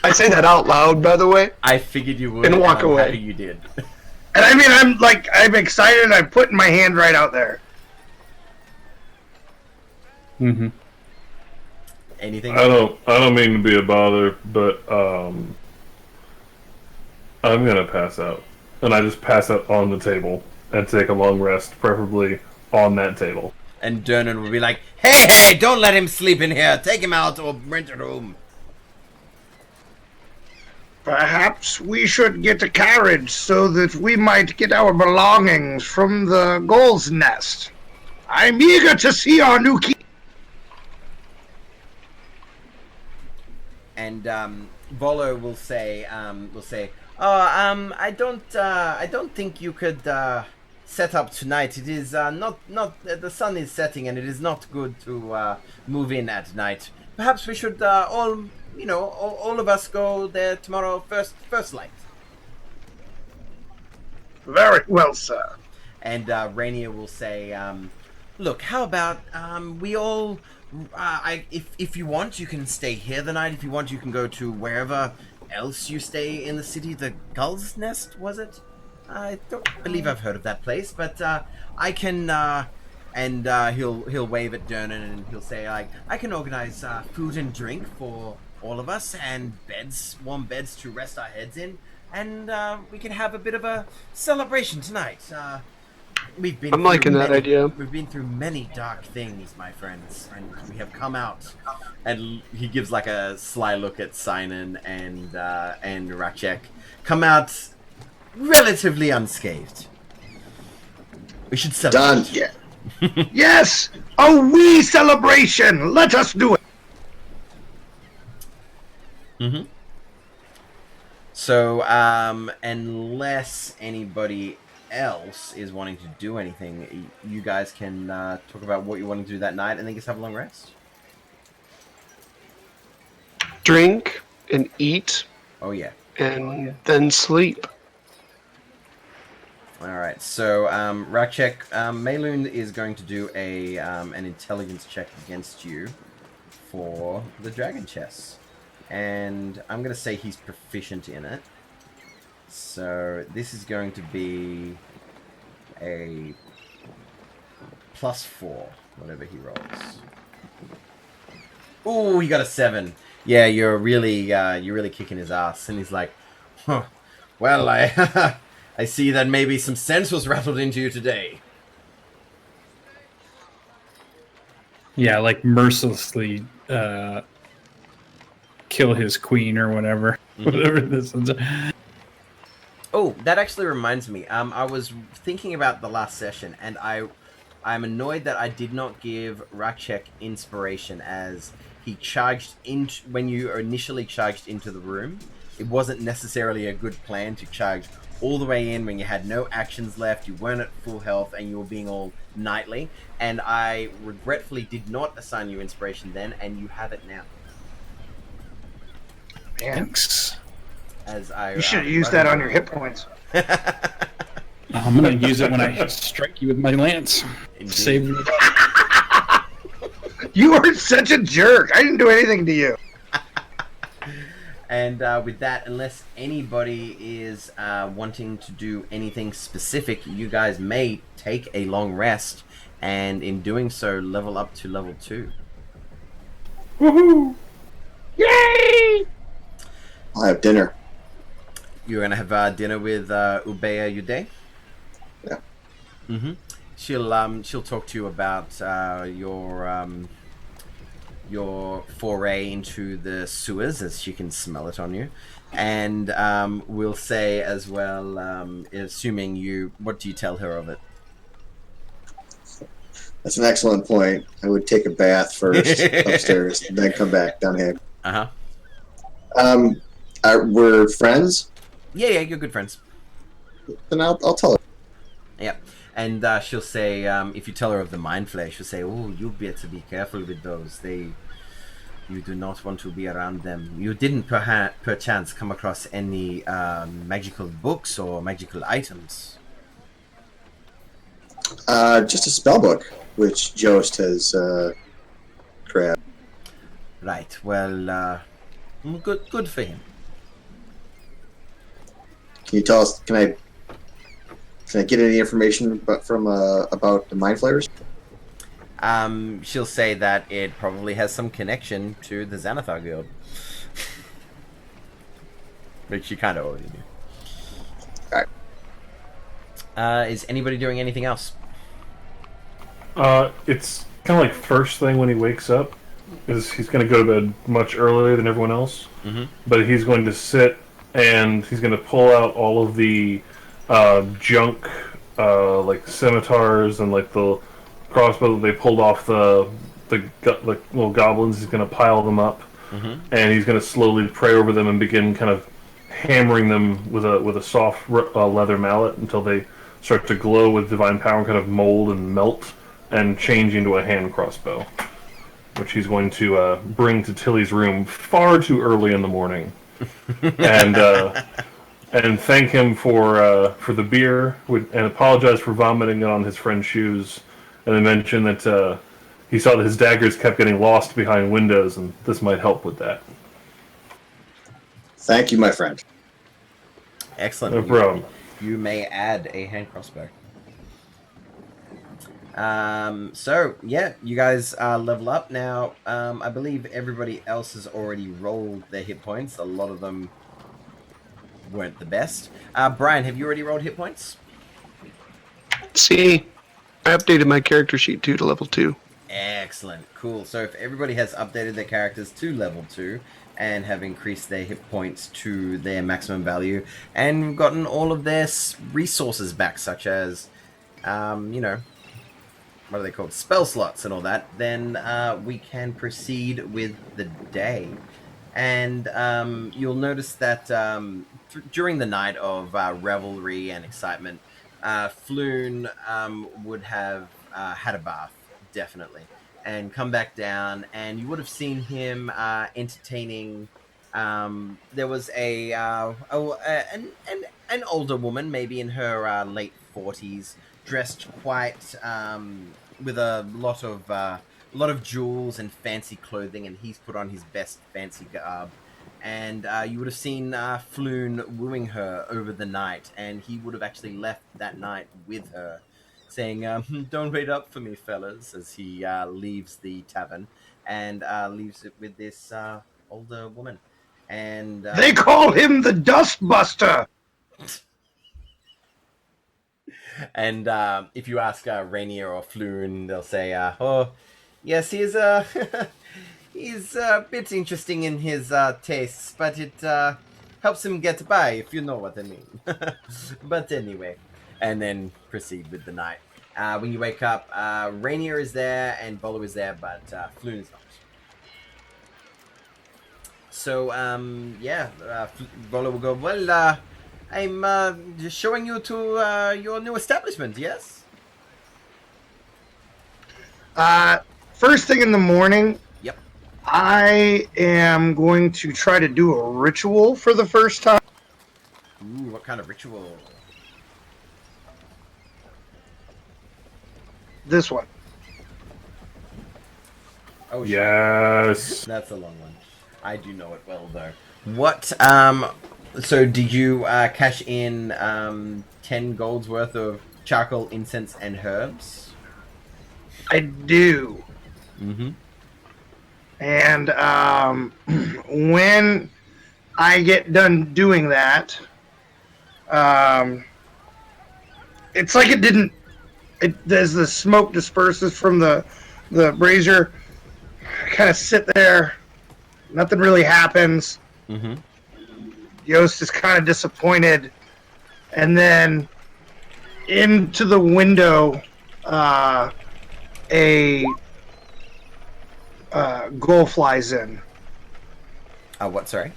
I say that out loud, by the way. I figured you would, And walk I'm away. happy you did. And I mean, I'm excited. I'm putting my hand right out there. Mm-hmm. Anything? I don't mean to be a bother, but I'm gonna pass out, and I just pass out on the table and take a long rest, preferably on that table. And Dernan would be like, hey, don't let him sleep in here. Take him out or rent a room. Perhaps we should get a carriage so that we might get our belongings from the Gull's Nest. I'm eager to see our new key. And Volo will say, oh, I don't think you could set up tonight. It is not the sun is setting, and it is not good to move in at night. Perhaps we should all of us go there tomorrow first light. Very well, sir. And Rainier will say, look, how about we all... if you want, you can stay here the night. If you want, you can go to wherever else you stay in the city. The Gull's Nest, was it? I don't believe I've heard of that place, but I can... and he'll wave at Dernan and he'll say, like, I can organize food and drink for all of us, and warm beds to rest our heads in, and we can have a bit of a celebration tonight. We've been I'm liking that idea. We've been through many dark things, my friends, and we have come out. And he gives like a sly look at Sinan and Ratchek. Come out relatively unscathed. We should celebrate. Done. Yeah. Yes, a wee celebration. Let us do it. So, unless anybody else is wanting to do anything, you guys can talk about what you're wanting to do that night, and then just have a long rest. Drink and eat Oh yeah. and then sleep. All right. So Rakchek, Mayloon is going to do an intelligence check against you for the dragon chess, and I'm going to say he's proficient in it. So this is going to be a +4, whatever he rolls. Oh, he got a 7. Yeah, you're really kicking his ass, and he's like, huh, well, I I see that maybe some sense was rattled into you today. Yeah, like mercilessly kill his queen or whatever. Whatever this is. Oh, that actually reminds me. I was thinking about the last session, and I'm annoyed that I did not give Rakchek inspiration as he charged in when you initially charged into the room. It wasn't necessarily a good plan to charge all the way in when you had no actions left, you weren't at full health, and you were being all knightly. And I regretfully did not assign you inspiration then, and you have it now. Thanks. As I, You should have used that on your hit points. I'm going to use it when I strike you with my lance. Indeed. Save me. You are such a jerk. I didn't do anything to you. And with that, unless anybody is wanting to do anything specific, you guys may take a long rest, and in doing so, level up to level 2. Woohoo! Yay! I'll have dinner. You're gonna have dinner with Ubeya Uday. Yeah. Mm-hmm. She'll talk to you about your foray into the sewers, as she can smell it on you, and we'll say as well, assuming you, what do you tell her of it? That's an excellent point. I would take a bath first upstairs, and then come back down here. We're friends. Yeah, you're good friends. Then I'll tell her. Yeah. And she'll say, if you tell her of the mind flayer, she'll say, oh, you better be careful with those. You do not want to be around them. You didn't perchance come across any magical books or magical items? Just a spell book, which Jost has grabbed. Right. Well, good for him. Can you tell us? Can I get any information about the mind flayers? She'll say that it probably has some connection to the Xanathar Guild. Which she kind of already knew. Alright. Is anybody doing anything else? It's kind of like first thing when he wakes up is he's going to go to bed much earlier than everyone else. Mm-hmm. But he's going to sit and he's going to pull out all of the junk, like scimitars and like the crossbow that they pulled off the little goblins. He's going to pile them up, and he's going to slowly pray over them and begin kind of hammering them with a soft leather mallet until they start to glow with divine power and kind of mold and melt and change into a hand crossbow, which he's going to bring to Tilly's room far too early in the morning, and thank him for the beer and apologize for vomiting it on his friend's shoes, and then mention that he saw that his daggers kept getting lost behind windows, and this might help with that. Thank you, my friend. Excellent. No problem. You may add a hand crossbow. So yeah, you guys level up now. I believe everybody else has already rolled their hit points. A lot of them weren't the best. Brian, have you already rolled hit points? See, I updated my character sheet too to level 2. Excellent, cool. So if everybody has updated their characters to level 2 and have increased their hit points to their maximum value and gotten all of their resources back, such as, what are they called? Spell slots and all that, then we can proceed with the day. And you'll notice that during the night of revelry and excitement, Floon would have had a bath, definitely, and come back down, and you would have seen him entertaining. There was an older woman, maybe in her late 40s, dressed quite with a lot of jewels and fancy clothing, and he's put on his best fancy garb. And you would have seen Floon wooing her over the night, and he would have actually left that night with her, saying, "Don't wait up for me, fellas," as he leaves the tavern and leaves it with this older woman. And They call him the Dustbuster. and if you ask Rainier or Floon, they'll say, "Oh, yes, he's he's a bit interesting in his tastes, but it helps him get by, if you know what I mean." But anyway, and then proceed with the night. When you wake up, Rainier is there and Bolo is there, but Floon is not. So, Bolo will go, "Well, I'm just showing you to your new establishment, yes?" First thing in the morning, Yep. I am going to try to do a ritual for the first time. Ooh, what kind of ritual? This one. Oh, shit. Yes. That's a long one. I do know it well, though. What, so did you cash in 10 gold's worth of charcoal, incense, and herbs? I do. Mm-hmm. And when I get done doing that, it's like it didn't. As the smoke disperses from the brazier, I kind of sit there. Nothing really happens. Mm-hmm. Yost is kind of disappointed, and then into the window, a gull flies in. What, sorry?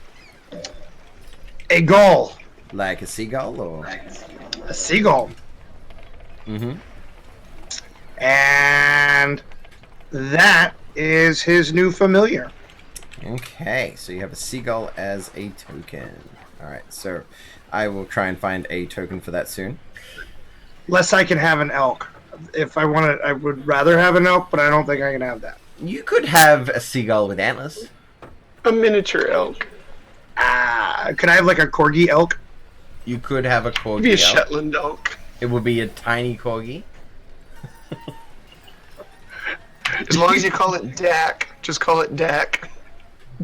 A gull. Like a seagull, or? A seagull. Mm-hmm. And that is his new familiar. Okay, so you have a seagull as a token. Alright, so I will try and find a token for that soon. Less I can have an elk. If I wanted, I would rather have an elk, but I don't think I can have that. You could have a seagull with antlers. A miniature elk. Could I have like a corgi elk? You could have a corgi. Maybe a elk. Shetland elk. It would be a tiny corgi. As long as you call it Dak, just call it Dak.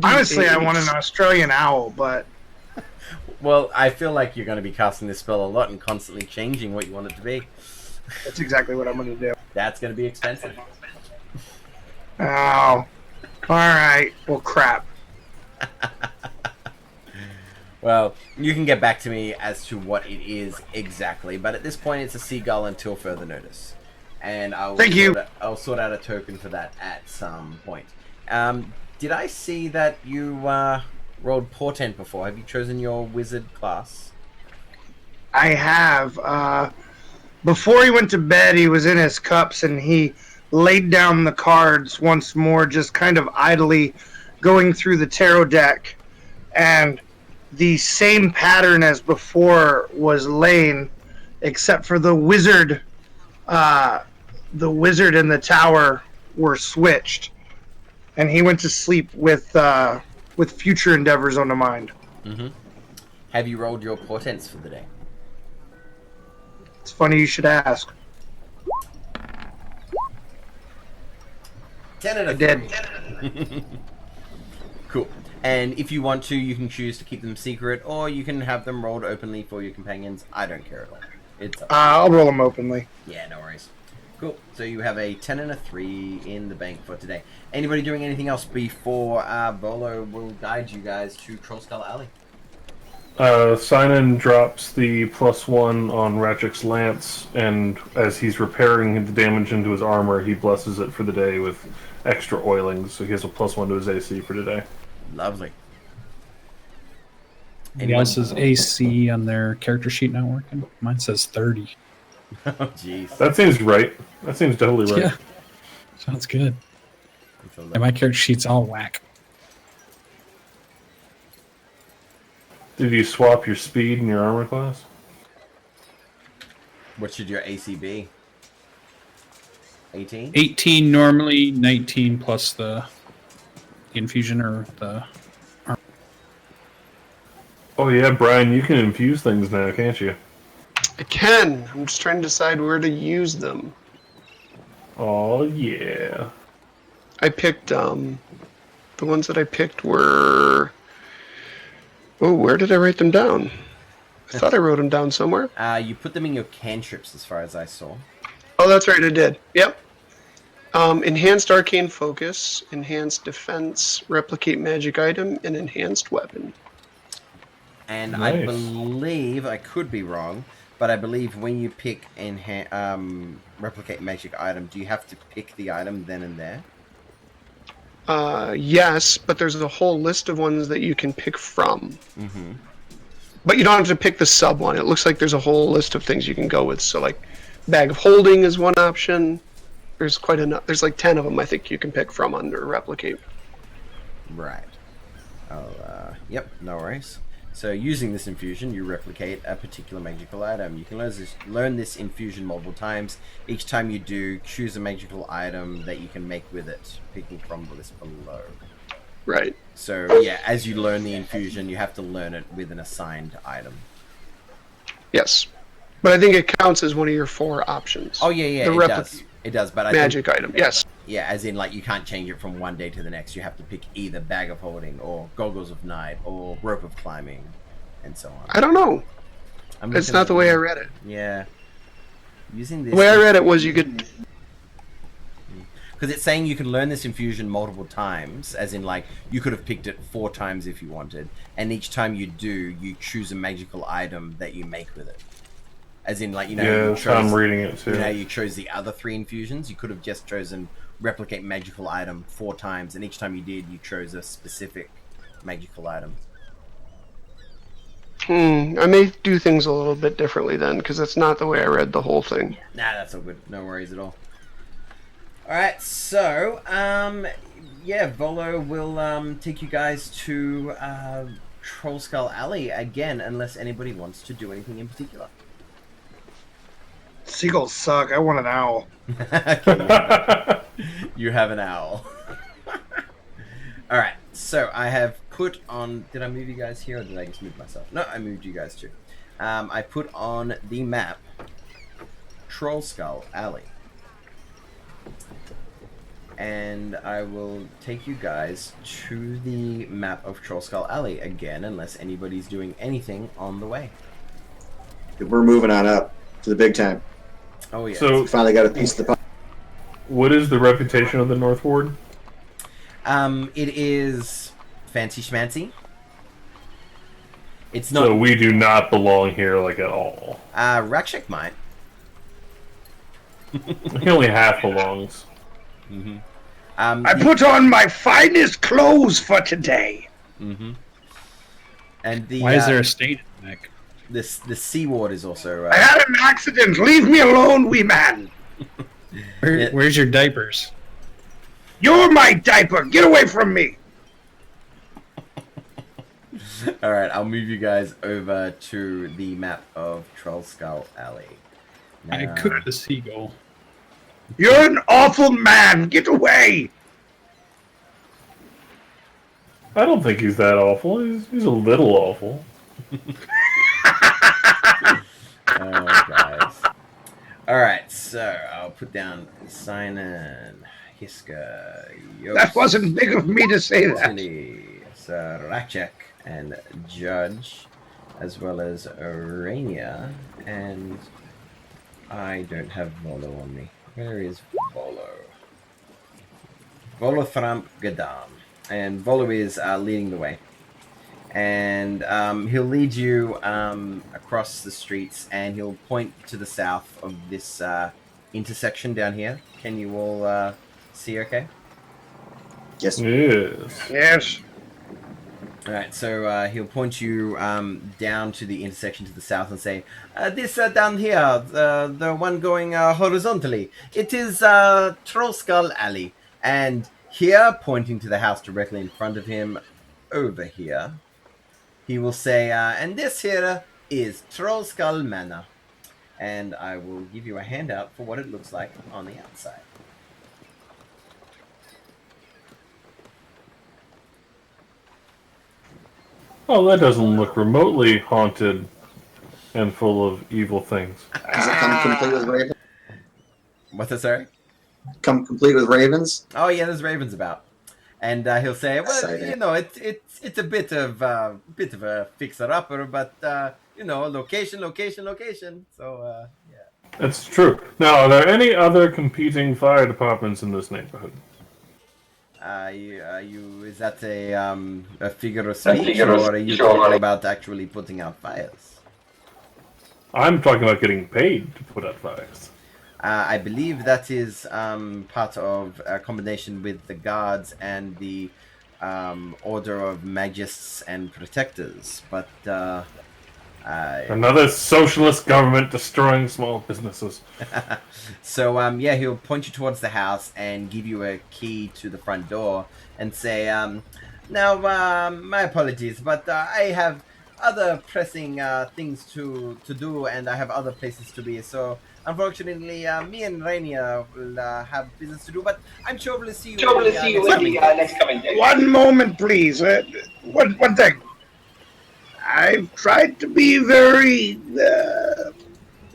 Honestly, I want an Australian owl, but Well, I feel like you're going to be casting this spell a lot and constantly changing what you want it to be. that's exactly what I'm going to do. That's going to be expensive. Oh. Alright. Well, crap. Well, you can get back to me as to what it is exactly, but at this point it's a seagull until further notice. And I'll sort out a token for that at some point. Did I see that you rolled Portent before? Have you chosen your wizard class? I have. Before he went to bed, he was in his cups and he laid down the cards once more, just kind of idly going through the tarot deck. And the same pattern as before was laying, except for the wizard and the tower were switched. And he went to sleep with future endeavors on the mind. Mm-hmm. Have you rolled your portents for the day? It's funny you should ask. 10 out of I did. 3. Cool. And if you want to, you can choose to keep them secret, or you can have them rolled openly for your companions. I don't care at all. It's up to you. I'll roll them openly. Yeah, no worries. Cool. So you have a 10 and a 3 in the bank for today. Anybody doing anything else before Bolo will guide you guys to Trollskull Alley? Sinon drops the +1 on Ratchik's lance, and as he's repairing the damage into his armor, he blesses it for the day with extra oilings, so he has a +1 to his AC for today. Lovely. Anyone else's AC on their character sheet not working? Mine says 30. Oh, jeez. That seems right. That seems totally right. Yeah. Sounds good. And my character sheet's all whack. Did you swap your speed and your armor class? What should your AC be? 18? 18 normally, 19 plus the infusion or the. Oh yeah, Brian, you can infuse things now, can't you? I can. I'm just trying to decide where to use them. Oh yeah. I picked the ones that I picked were. Oh, where did I write them down? I thought I wrote them down somewhere. You put them in your cantrips, as far as I saw. Oh, that's right, I did. Yep. Enhanced arcane focus, enhanced defense, replicate magic item, and enhanced weapon. And Nice. I believe, I could be wrong, but I believe when you pick replicate magic item, do you have to pick the item then and there? Yes, but there's a whole list of ones that you can pick from. Mm-hmm. But you don't have to pick the sub one. It looks like there's a whole list of things you can go with. So, like, bag of holding is one option. There's quite enough. There's like 10 of them I think you can pick from under replicate. Right. Yep, no worries. So using this infusion, you replicate a particular magical item. You can learn this infusion multiple times. Each time you do, choose a magical item that you can make with it, picking from the list below. Right. So yeah, as you learn the infusion, you have to learn it with an assigned item. Yes. But I think it counts as one of your 4 options. Oh yeah, it does. It does, but I magic think, item, yes. Yeah, as in, like, you can't change it from one day to the next. You have to pick either Bag of Holding, or Goggles of Night, or Rope of Climbing, and so on. I don't know. I'm It's looking not at the way I read it. Yeah. Using this... The way I read it was you could... Because it's saying you can learn this infusion multiple times, as in, like, you could have picked it 4 times if you wanted, and each time you do, you choose a magical item that you make with it. As in, like, you know, Yeah, you that's how I'm reading it too. You know, you chose the other 3 infusions. You could have just chosen replicate magical item 4 times, and each time you did, you chose a specific magical item. I may do things a little bit differently then, because that's not the way I read the whole thing. Nah, that's all good. No worries at all. Alright, so, yeah, Volo will take you guys to Troll Skull Alley again, unless anybody wants to do anything in particular. Seagulls suck. I want an owl. Okay, you have an owl. Alright, so I have put on... Did I move you guys here, or did I just move myself? No, I moved you guys too. I put on the map Troll Skull Alley. And I will take you guys to the map of Troll Skull Alley again, unless anybody's doing anything on the way. We're moving on up to the big time. Oh, yeah. We finally got a piece of the pie. What is the reputation of the North Ward? It is fancy schmancy. It's not... So we do not belong here, like, at all. Rakshak might. He only half belongs. Mm-hmm. I put on my finest clothes for today. Mm-hmm. And the... Why is there a stain in the neck? The Sea Ward is also... I had an accident. Leave me alone, wee man. Where's your diapers? You're my diaper. Get away from me. Alright, I'll move you guys over to the map of Troll Skull Alley. I cooked the seagull. You're an awful man. Get away. I don't think he's that awful. He's a little awful. Oh, guys. Alright, so I'll put down Sinan, Hiska, Yost, That wasn't big of me to say that. Tilly, Sarachek, and Judge, as well as Urania, and I don't have Volo on me. Where is Volo? Volothrump Gadam. And Volo is leading the way. And he'll lead you across the streets, and he'll point to the south of this intersection down here. Can you all see okay? Yes. Yes. Yes. All right, so he'll point you down to the intersection to the south and say, "This down here, the one going horizontally, it is Troll Skull Alley, and here, pointing to the house directly in front of him, over here, he will say, and this here is Troll Skull Manor, and I will give you a handout for what it looks like on the outside." Oh, that doesn't look remotely haunted and full of evil things. Does it come complete with ravens? What's that, sorry? Come complete with ravens? Oh yeah, there's ravens about, and he'll say, "Well, Exciting. you know, it's a bit of a fixer upper, but you know, location. So yeah." That's true. Now, are there any other competing fire departments in this neighborhood? Is that a figure of speech, or are you talking about actually putting out fires? I'm talking about getting paid to put out fires. I believe that is part of a combination with the guards and the Order of Magists and Protectors, but Another socialist government destroying small businesses. So yeah, he'll point you towards the house and give you a key to the front door and say, "Now, my apologies, but I have other pressing things to do, and I have other places to be. So unfortunately, me and Rainier will have business to do. But I'm sure we'll see you. Next coming day. One moment, please. One thing. I've tried to be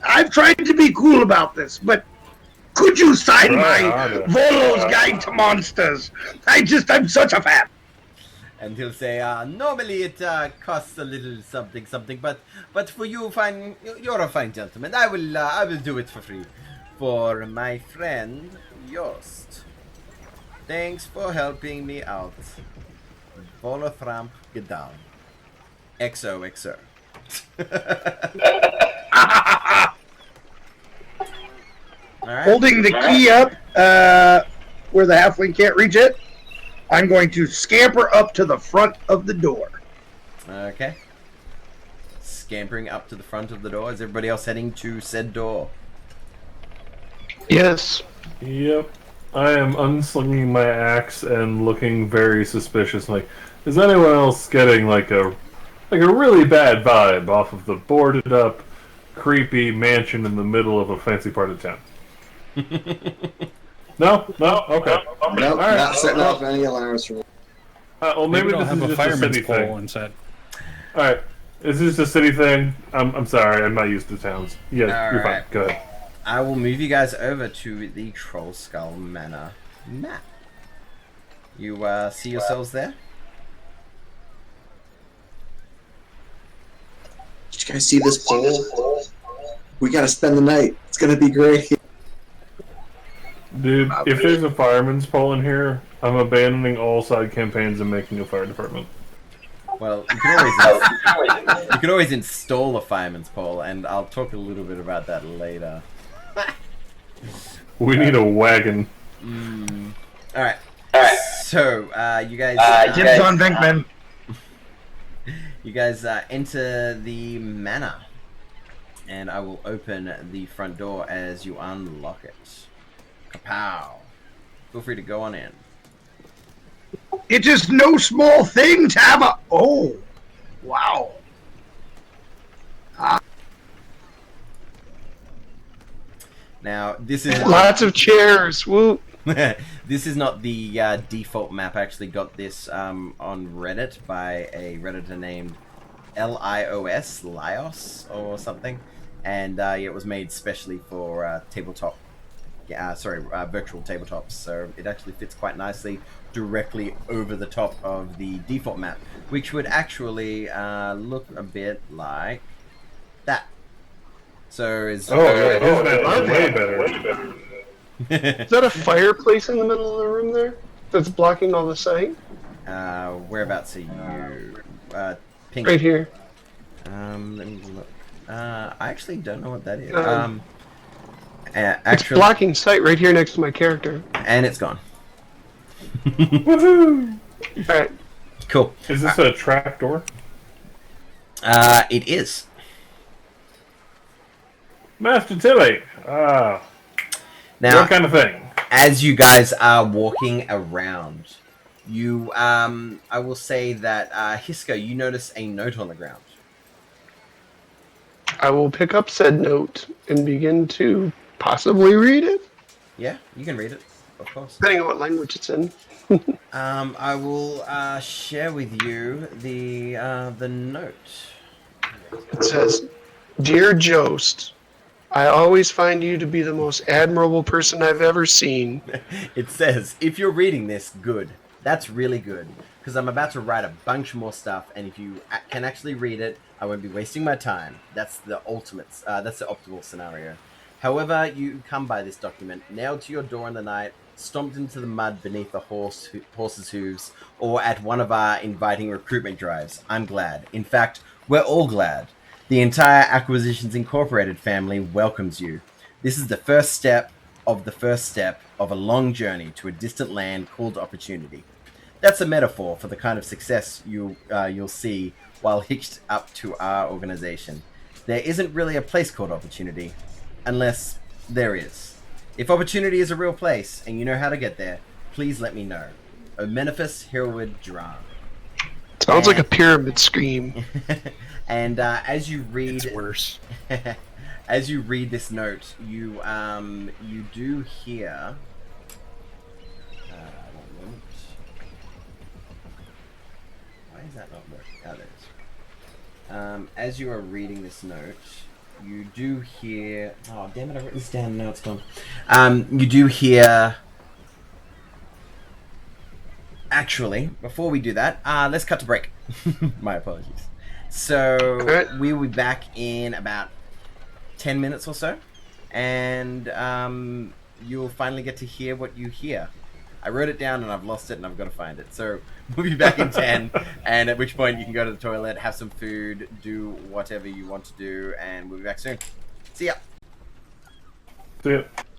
I've tried to be cool about this, but could you sign my Volo's Guide to Monsters? I'm such a fan." And he'll say, "Normally it costs a little something, but for you, you're a fine gentleman. I will do it for free, for my friend Yost. Thanks for helping me out. Volotramp Gedal. XOXO." All right. Holding the key up where the halfling can't reach it, I'm going to scamper up to the front of the door. Okay. Scampering up to the front of the door. Is everybody else heading to said door? Yes. Yep. I am unslinging my axe and looking very suspicious. Like, is anyone else getting like a really bad vibe off of the boarded up, creepy mansion in the middle of a fancy part of town? No, okay. Nope, right. not setting off any alarms for me. Well, maybe we don't this have is a just a fireman's city pole thing. inside. All right, is this a city thing? I'm sorry, I'm not used to towns. Yeah, All you're right. fine. Go ahead. I will move you guys over to the Troll Skull Manor map. You see yourselves there? Did you guys see this pole? We gotta spend the night. It's gonna be great. Dude, if there's a fireman's pole in here, I'm abandoning all side campaigns and making a fire department. Well, you can always install a fireman's pole, and I'll talk a little bit about that later. We need a wagon. All right. So you guys, Jim's on Venkman. you guys enter the manor, and I will open the front door as you unlock it. Kapow! Feel free to go on in. It is no small thing to have a... Oh, wow. Now, this is Lots of chairs. Woo. this is not the default map. I actually got this on Reddit by a Redditor named Lios or something, and it was made specially for virtual tabletops. So it actually fits quite nicely directly over the top of the default map, which would actually look a bit like that. So it's way better. Is that a fireplace in the middle of the room there? That's blocking all the sight? Whereabouts are you? Pink. Right here. Let me look. I actually don't know what that is. It's Actually, blocking sight right here next to my character. and it's gone. Woohoo! Alright. Cool. Is this a trap door? It is. Master Tilly. Now, What kind of thing? as you guys are walking around, you, I will say that, Hiska, you notice a note on the ground. I will pick up said note and begin to possibly read it, Yeah, you can read it, of course. depending on what language it's in. I will share with you the note. It says, "Dear Jost, I always find you to be the most admirable person I've ever seen. It says, if you're reading this, good. That's really good. Because I'm about to write a bunch more stuff, and if you can actually read it, I won't be wasting my time. That's the ultimate, that's the optimal scenario. However, you come by this document, nailed to your door in the night, stomped into the mud beneath a horse's hooves, or at one of our inviting recruitment drives. I'm glad. In fact, we're all glad. The entire Acquisitions Incorporated family welcomes you. This is the first step of a long journey to a distant land called opportunity. That's a metaphor for the kind of success you'll see while hitched up to our organization. There isn't really a place called opportunity, unless there is. If opportunity is a real place and you know how to get there, please let me know. Omenifus Herwood Dran." Sounds like a pyramid scheme. And as you read, It's worse. as you read this note, you do hear. One moment. Why is that not working? Oh, there it is. As you are reading this note, you do hear. Oh, damn it! I wrote this down. Now it's gone. You do hear. Actually, before we do that, let's cut to break. My apologies. So Alright. we will be back in about 10 minutes or so, and you'll finally get to hear what you hear. I wrote it down and I've lost it and I've got to find it. So we'll be back in 10, and at which point you can go to the toilet, have some food, do whatever you want to do, and we'll be back soon. See ya. See it.